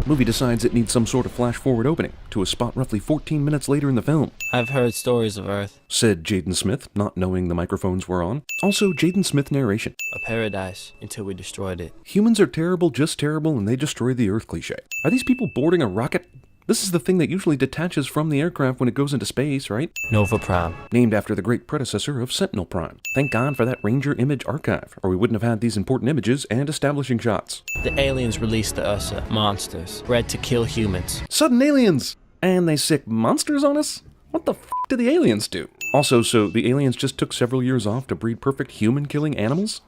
The movie decides it needs some sort of flash-forward opening to a spot roughly 14 minutes later in the film. I've heard stories of Earth. Said Jaden Smith, not knowing the microphones were on. Also, Jaden Smith narration. A paradise until we destroyed it. Humans are terrible, just terrible, and they destroy the Earth cliché. Are these people boarding a rocket? This is the thing that usually detaches from the aircraft when it goes into space, right? Nova Prime. Named after the great predecessor of Sentinel Prime. Thank God for that Ranger image archive, or we wouldn't have had these important images and establishing shots. The aliens released the Ursa, monsters, bred to kill humans. Sudden aliens! And they sick monsters on us? What the f*** did the aliens do? Also, so the aliens just took several years off to breed perfect human-killing animals?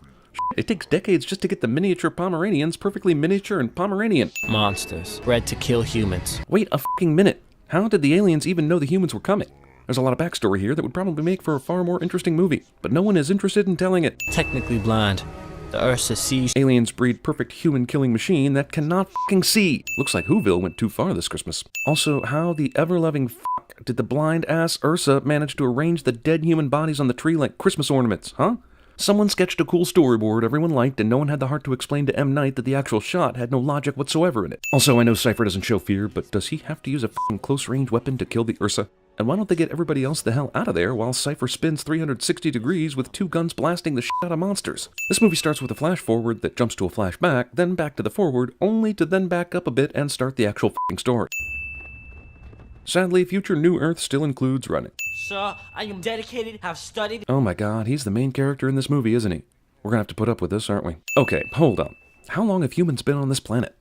It takes decades just to get the miniature Pomeranians perfectly miniature and Pomeranian. Monsters, bred to kill humans. Wait a f***ing minute. How did the aliens even know the humans were coming? There's a lot of backstory here that would probably make for a far more interesting movie, but no one is interested in telling it. Technically blind. The Ursa sees. Aliens breed perfect human-killing machine that cannot f***ing see. Looks like Whoville went too far this Christmas. Also, how the ever-loving f*** did the blind-ass Ursa manage to arrange the dead human bodies on the tree like Christmas ornaments, huh? Someone sketched a cool storyboard everyone liked, and no one had the heart to explain to M. Night that the actual shot had no logic whatsoever in it. Also, I know Cypher doesn't show fear, but does he have to use a f***ing close-range weapon to kill the Ursa? And why don't they get everybody else the hell out of there while Cypher spins 360 degrees with 2 guns blasting the shit out of monsters? This movie starts with a flash forward that jumps to a flashback, then back to the forward, only to then back up a bit and start the actual f***ing story. Sadly, future New Earth still includes running. Sir, I am dedicated, have studied. Oh my god, he's the main character in this movie, isn't he? We're gonna have to put up with this, aren't we? Okay, hold on. How long have humans been on this planet?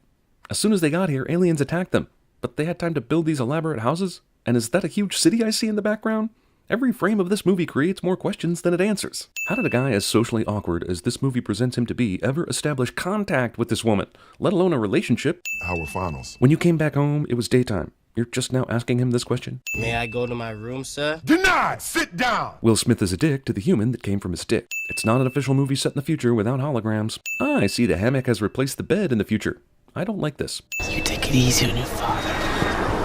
As soon as they got here, aliens attacked them. But they had time to build these elaborate houses? And is that a huge city I see in the background? Every frame of this movie creates more questions than it answers. How did a guy as socially awkward as this movie presents him to be ever establish contact with this woman, let alone a relationship? How were finals? When you came back home, it was daytime. You're just now asking him this question? May I go to my room, sir? Denied! Sit down! Will Smith is a dick to the human that came from his dick. It's not an official movie set in the future without holograms. Ah, I see the hammock has replaced the bed in the future. I don't like this. You take it easy on your father.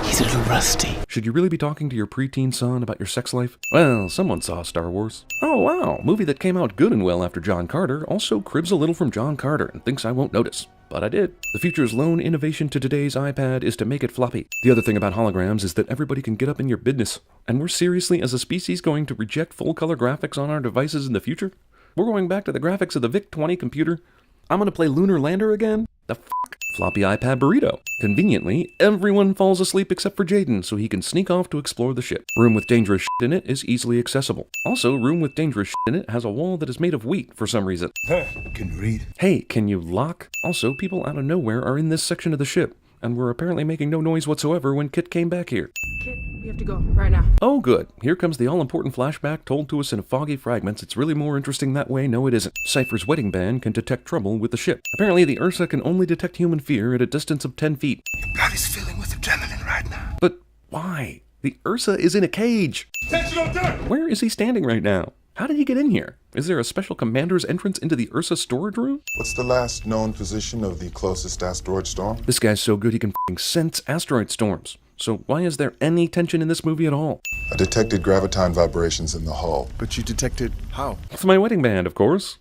He's a little rusty. Should you really be talking to your preteen son about your sex life? Well, someone saw Star Wars. Oh wow, movie that came out good and well after John Carter also cribs a little from John Carter and thinks I won't notice. But I did. The future's lone innovation to today's iPad is to make it floppy. The other thing about holograms is that everybody can get up in your business. And we're seriously, as a species, going to reject full-color graphics on our devices in the future? We're going back to the graphics of the VIC-20 computer? I'm gonna play Lunar Lander again? The fuck? Floppy iPad burrito. Conveniently, everyone falls asleep except for Jaden, so he can sneak off to explore the ship. Room with dangerous shit in it is easily accessible. Also, room with dangerous shit in it has a wall that is made of wheat for some reason. Can you read? Hey, can you lock? Also, people out of nowhere are in this section of the ship, and were apparently making no noise whatsoever when Kit came back here. Kit, we have to go, right now. Oh good, here comes the all-important flashback told to us in foggy fragments. It's really more interesting that way. No, it isn't. Cypher's wedding band can detect trouble with the ship. Apparently the Ursa can only detect human fear at a distance of 10 feet. Your body's filling with adrenaline right now. But why? The Ursa is in a cage. Attention on deck! Where is he standing right now? How did he get in here? Is there a special commander's entrance into the Ursa storage room? What's the last known position of the closest asteroid storm? This guy's so good he can f***ing sense asteroid storms. So why is there any tension in this movie at all? I detected graviton vibrations in the hull. But you detected how? With my wedding band, of course.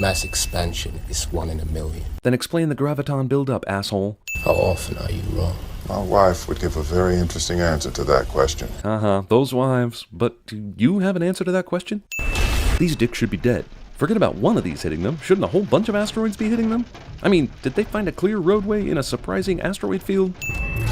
Mass expansion is 1 in a million. Then explain the graviton buildup, asshole. How often are you wrong? My wife would give a very interesting answer to that question. Those wives. But do you have an answer to that question? These dicks should be dead. Forget about one of these hitting them. Shouldn't a whole bunch of asteroids be hitting them? I mean, did they find a clear roadway in a surprising asteroid field?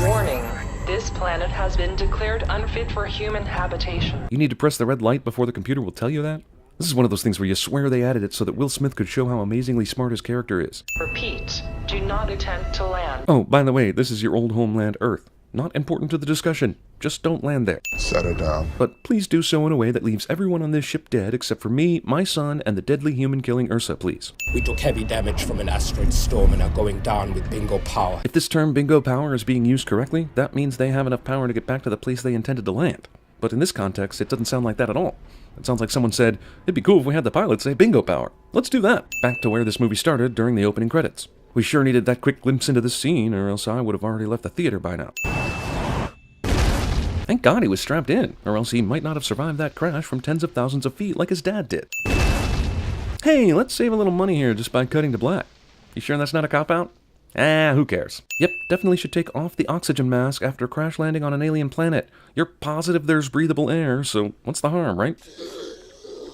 Warning. This planet has been declared unfit for human habitation. You need to press the red light before the computer will tell you that? This is one of those things where you swear they added it so that Will Smith could show how amazingly smart his character is. Repeat. Do not attempt to land. Oh, by the way, this is your old homeland, Earth. Not important to the discussion. Just don't land there. Set her down. But please do so in a way that leaves everyone on this ship dead except for me, my son, and the deadly human-killing Ursa, please. We took heavy damage from an asteroid storm and are going down with bingo power. If this term bingo power is being used correctly, that means they have enough power to get back to the place they intended to land. But in this context, it doesn't sound like that at all. It sounds like someone said, it'd be cool if we had the pilot say bingo power. Let's do that. Back to where this movie started during the opening credits. We sure needed that quick glimpse into this scene, or else I would have already left the theater by now. Thank God he was strapped in, or else he might not have survived that crash from tens of thousands of feet like his dad did. Hey, let's save a little money here just by cutting to black. You sure that's not a cop-out? Who cares? Yep, definitely should take off the oxygen mask after crash landing on an alien planet. You're positive there's breathable air, so what's the harm, right?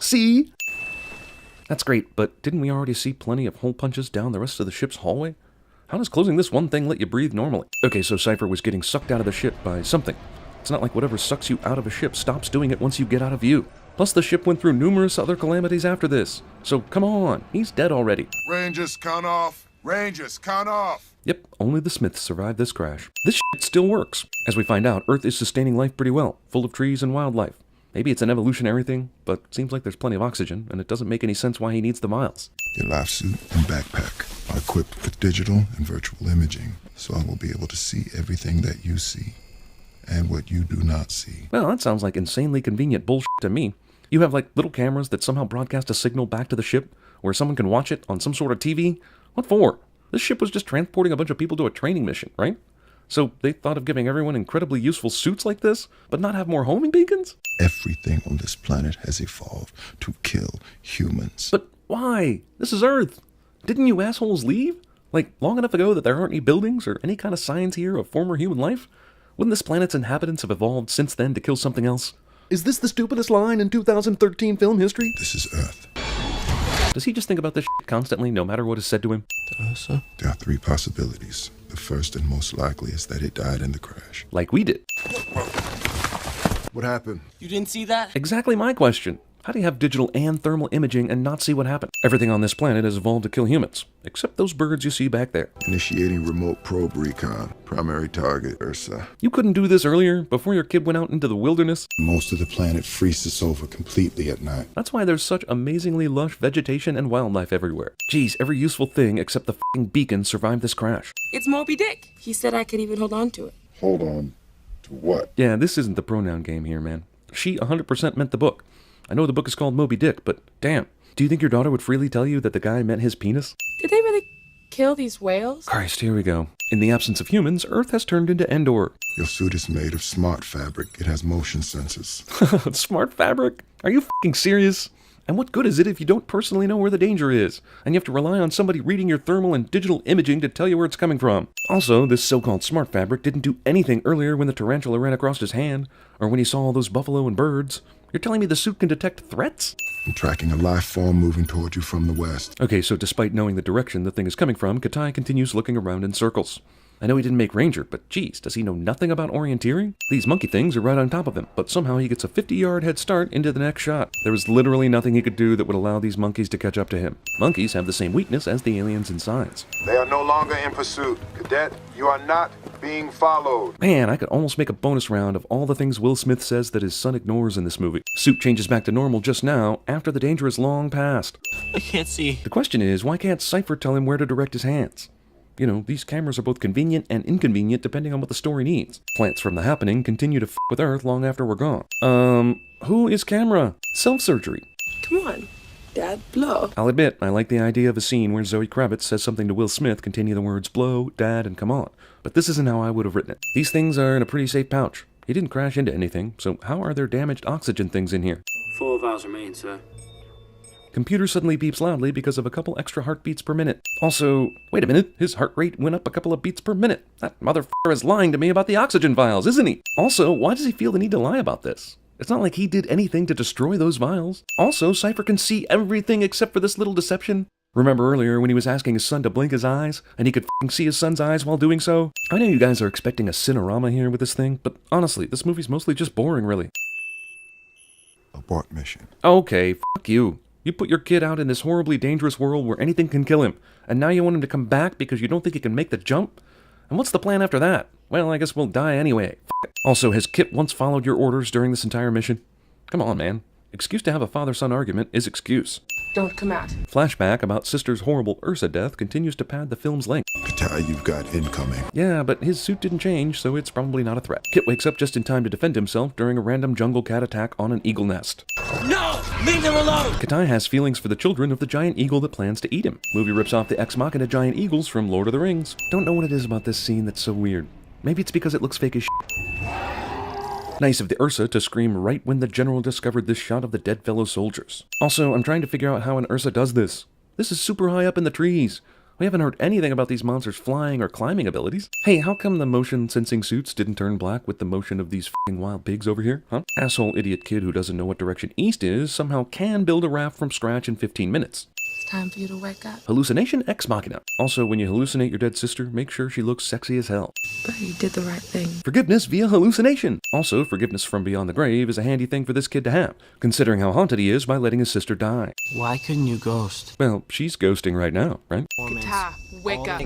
See? That's great, but didn't we already see plenty of hole punches down the rest of the ship's hallway? How does closing this one thing let you breathe normally? Okay, so Cypher was getting sucked out of the ship by something. It's not like whatever sucks you out of a ship stops doing it once you get out of view. Plus, the ship went through numerous other calamities after this. So, come on, he's dead already. Rangers, count off. Rangers, count off. Yep, only the Smiths survived this crash. This shit still works. As we find out, Earth is sustaining life pretty well, full of trees and wildlife. Maybe it's an evolutionary thing, but seems like there's plenty of oxygen, and it doesn't make any sense why he needs the miles. Your life suit and backpack are equipped with digital and virtual imaging, so I will be able to see everything that you see and what you do not see. Well, that sounds like insanely convenient bullshit to me. You have like little cameras that somehow broadcast a signal back to the ship, where someone can watch it on some sort of TV? What for? This ship was just transporting a bunch of people to a training mission, right? So they thought of giving everyone incredibly useful suits like this, but not have more homing beacons? Everything on this planet has evolved to kill humans. But why? This is Earth. Didn't you assholes leave? Like, long enough ago that there aren't any buildings or any kind of signs here of former human life? Wouldn't this planet's inhabitants have evolved since then to kill something else? Is this the stupidest line in 2013 film history? This is Earth. Does he just think about this shit constantly, no matter what is said to him? There are three possibilities. The first and most likely is that it died in the crash. Like we did. What happened? You didn't see that? Exactly my question. How do you have digital and thermal imaging and not see what happened? Everything on this planet has evolved to kill humans, except those birds you see back there. Initiating remote probe recon. Primary target, Ursa. You couldn't do this earlier, before your kid went out into the wilderness? Most of the planet freezes over completely at night. That's why there's such amazingly lush vegetation and wildlife everywhere. Geez, every useful thing except the f***ing beacon survived this crash. It's Moby Dick. He said I could even hold on to it. Hold on. To what? Yeah, this isn't the pronoun game here, man. She 100% meant the book. I know the book is called Moby Dick, but damn. Do you think your daughter would freely tell you that the guy meant his penis? Did they really kill these whales? Christ, here we go. In the absence of humans, Earth has turned into Endor. Your suit is made of smart fabric. It has motion sensors. Smart fabric? Are you f***ing serious? And what good is it if you don't personally know where the danger is, and you have to rely on somebody reading your thermal and digital imaging to tell you where it's coming from? Also, this so-called smart fabric didn't do anything earlier when the tarantula ran across his hand, or when he saw all those buffalo and birds. You're telling me the suit can detect threats? I'm tracking a life form moving toward you from the west. Okay, so despite knowing the direction the thing is coming from, Katai continues looking around in circles. I know he didn't make Ranger, but geez, does he know nothing about orienteering? These monkey things are right on top of him, but somehow he gets a 50-yard head start into the next shot. There was literally nothing he could do that would allow these monkeys to catch up to him. Monkeys have the same weakness as the aliens in size. They are no longer in pursuit. Cadet, you are not being followed. Man, I could almost make a bonus round of all the things Will Smith says that his son ignores in this movie. Suit changes back to normal just now, after the danger is long past. I can't see. The question is, why can't Cypher tell him where to direct his hands? You know, these cameras are both convenient and inconvenient depending on what the story needs. Plants from the happening continue to f with Earth long after we're gone. Who is camera? Self-surgery. Come on, Dad, blow. I'll admit, I like the idea of a scene where Zoe Kravitz says something to Will Smith containing the words blow, dad, and come on. But this isn't how I would have written it. These things are in a pretty safe pouch. He didn't crash into anything, so how are there damaged oxygen things in here? 4 vials remain, sir. Computer suddenly beeps loudly because of a couple extra heartbeats per minute. Also, wait a minute, his heart rate went up a couple of beats per minute. That motherfucker is lying to me about the oxygen vials, isn't he? Also, why does he feel the need to lie about this? It's not like he did anything to destroy those vials. Also, Cypher can see everything except for this little deception. Remember earlier when he was asking his son to blink his eyes, and he could f***ing see his son's eyes while doing so? I know you guys are expecting a cinerama here with this thing, but honestly, this movie's mostly just boring, really. Abort mission. Okay, fuck you. You put your kid out in this horribly dangerous world where anything can kill him, and now you want him to come back because you don't think he can make the jump? And what's the plan after that? Well, I guess we'll die anyway. F*** it. Also, has Kit once followed your orders during this entire mission? Come on, man. Excuse to have a father-son argument is excuse. Don't come out. Flashback about Sister's horrible Ursa death continues to pad the film's length. Katai, you've got incoming. Yeah, but his suit didn't change, so it's probably not a threat. Kit wakes up just in time to defend himself during a random jungle cat attack on an eagle nest. No! Leave them alone! Katai has feelings for the children of the giant eagle that plans to eat him. Movie rips off the Ex Machina giant eagles from Lord of the Rings. Don't know what it is about this scene that's so weird. Maybe it's because it looks fake as shit. Nice of the Ursa to scream right when the general discovered this shot of the dead fellow soldiers. Also, I'm trying to figure out how an Ursa does this. This is super high up in the trees. We haven't heard anything about these monsters' flying or climbing abilities. Hey, how come the motion sensing suits didn't turn black with the motion of these f***ing wild pigs over here, huh? Asshole idiot kid who doesn't know what direction east is somehow can build a raft from scratch in 15 minutes. It's time for you to wake up. Hallucination ex machina. Also, when you hallucinate your dead sister, make sure she looks sexy as hell. But you did the right thing. Forgiveness via hallucination. Also, forgiveness from beyond the grave is a handy thing for this kid to have, considering how haunted he is by letting his sister die. Why couldn't you ghost? Well, she's ghosting right now, right? Guitar, wake up.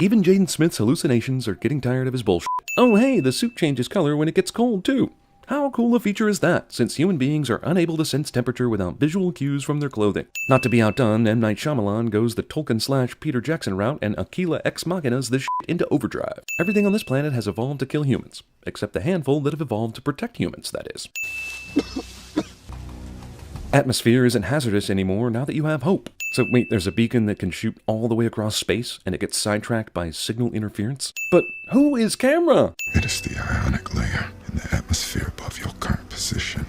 Even Jaden Smith's hallucinations are getting tired of his bullshit. Oh hey, the suit changes color when it gets cold too. How cool a feature is that, since human beings are unable to sense temperature without visual cues from their clothing? Not to be outdone, M. Night Shyamalan goes the Tolkien/Peter Jackson route, and Aquila ex machinas this shit into overdrive. Everything on this planet has evolved to kill humans, except the handful that have evolved to protect humans, that is. Atmosphere isn't hazardous anymore now that you have hope. So wait, there's a beacon that can shoot all the way across space, and it gets sidetracked by signal interference? But who is camera? It is the ionic layer in the atmosphere above your current position.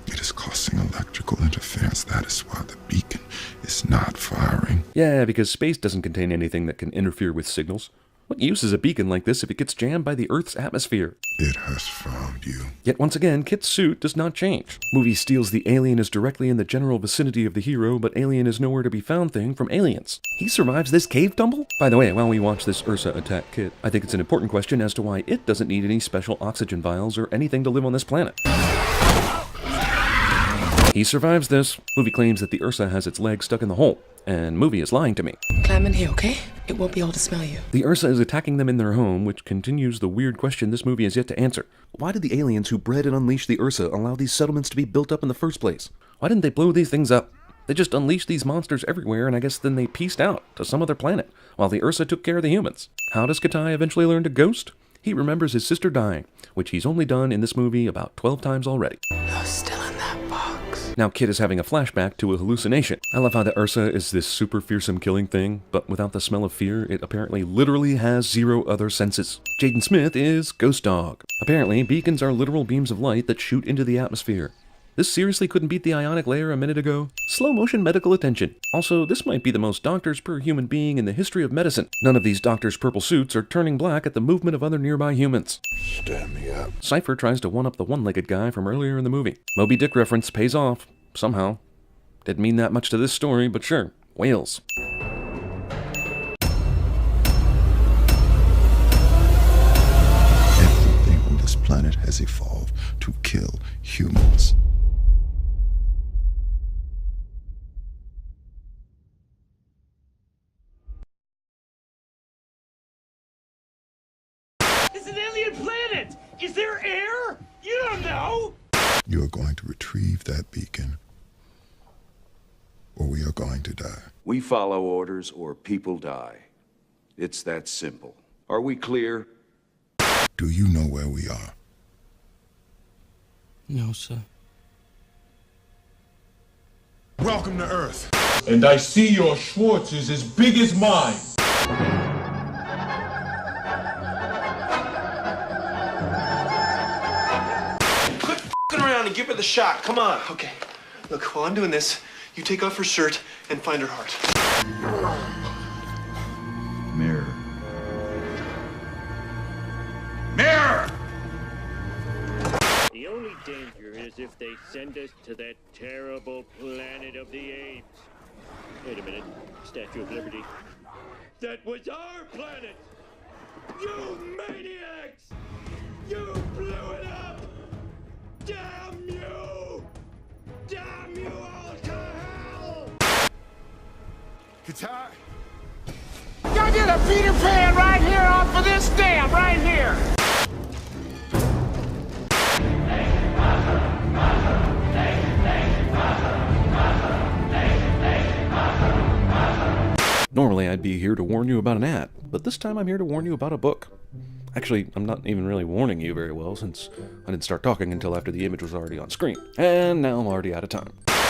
It is causing electrical interference. That is why the beacon is not firing. Yeah, because space doesn't contain anything that can interfere with signals. What use is a beacon like this if it gets jammed by the Earth's atmosphere? It has found you. Yet once again, Kit's suit does not change. Movie steals the alien is directly in the general vicinity of the hero, but alien is nowhere to be found thing from aliens. He survives this cave tumble? By the way, while we watch this Ursa attack Kit, I think it's an important question as to why it doesn't need any special oxygen vials or anything to live on this planet. He survives this. Movie claims that the Ursa has its leg stuck in the hole, and movie is lying to me. Climb in here, okay? It won't be able to smell you. The Ursa is attacking them in their home, which continues the weird question this movie has yet to answer. Why did the aliens who bred and unleashed the Ursa allow these settlements to be built up in the first place? Why didn't they blow these things up? They just unleashed these monsters everywhere, and I guess then they pieced out to some other planet, while the Ursa took care of the humans. How does Katai eventually learn to ghost? He remembers his sister dying, which he's only done in this movie about 12 times already. You're still in that box. Now Kit is having a flashback to a hallucination. I love how the Ursa is this super fearsome killing thing, but without the smell of fear, it apparently literally has zero other senses. Jaden Smith is Ghost Dog. Apparently, beacons are literal beams of light that shoot into the atmosphere. This seriously couldn't beat the ionic layer a minute ago? Slow motion medical attention. Also, this might be the most doctors per human being in the history of medicine. None of these doctors' purple suits are turning black at the movement of other nearby humans. Stand me up. Cypher tries to one-up the one-legged guy from earlier in the movie. Moby Dick reference pays off. Somehow. Didn't mean that much to this story, but sure. Whales. Everything on this planet has evolved to kill humans. It's an alien planet! Is there air? You don't know! You are going to retrieve that beacon, or we are going to die. We follow orders or people die. It's that simple. Are we clear? Do you know where we are? No, sir. Welcome to Earth. And I see your Schwartz is as big as mine. Quit f***ing around and give her the shot. Come on. Okay. Look, while I'm doing this, you take off her shirt and find her heart. Mirror. Mirror! The only danger is if they send us to that terrible planet of the apes. Wait a minute. Statue of Liberty. That was our planet! You maniacs! You blew it up! Damn you! Damn you all to hell! Guitar? I get a Peter Pan right here off of this dam, right here! Normally I'd be here to warn you about an ad, but this time I'm here to warn you about a book. Actually, I'm not even really warning you very well since I didn't start talking until after the image was already on screen. And now I'm already out of time.